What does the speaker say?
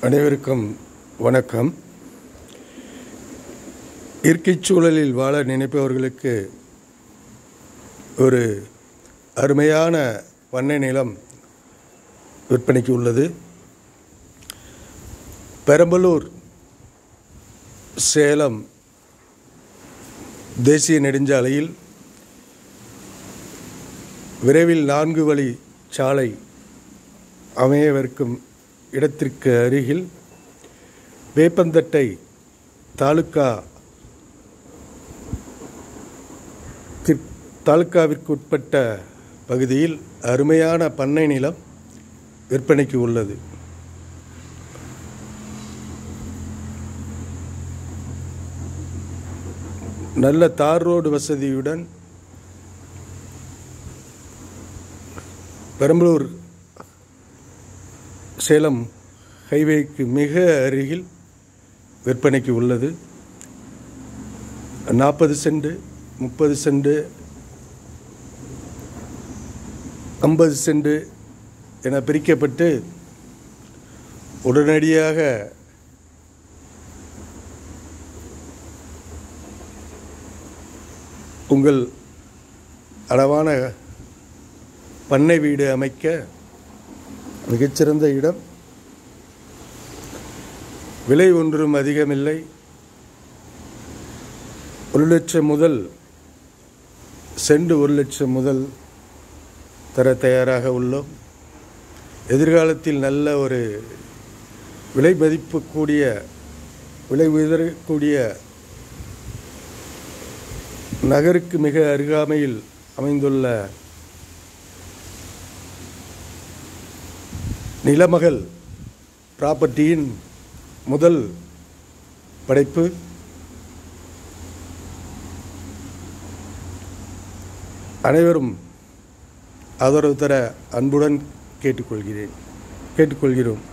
அனைவருக்கும் வணக்கம். இயற்கைச் சூழலில் வாழ நினைப்பவர்களுக்கு ஒரு அருமையான பண்ணை நிலம் விற்பனைக்கு உள்ளது. பெரம்பலூர் சேலம் தேசிய நெடுஞ்சாலையில் விரைவில் 4 வழி சாலை அமையவிருக்கும் இடத்திற்கு அருகில் வேப்பந்தட்டை தாலுக்காவிற்கு உட்பட்ட பகுதியில் அருமையான பண்ணை நிலம் விற்பனைக்கு உள்ளது. நல்ல தார் ரோடு வசதியுடன் பெரம்பலூர் சேலம் ஹைவேக்கு மிக அருகில் விற்பனைக்கு உள்ளது. 40 சென்ட், 30 சென்ட், 50 சென்ட் என பிரிக்கப்பட்டு உடனடியாக உங்கள் அளவான பண்ணை வீடு அமைக்க மிகச்சிறந்த இடம். விலை ஒன்றும் அதிகமில்லை. 1 லட்சம் முதல் சென்ட் 1 லட்சம் முதல் தர தயாராக உள்ளோம். எதிர்காலத்தில் நல்ல ஒரு விலை உயரக்கூடிய நகருக்கு மிக அருகாமையில் அமைந்துள்ள நிலமகள் ப்ராப்பர்ட்டியின் முதல் படைப்பு. அனைவரும் ஆதரவு தர அன்புடன் கேட்டுக்கொள்கிறோம்.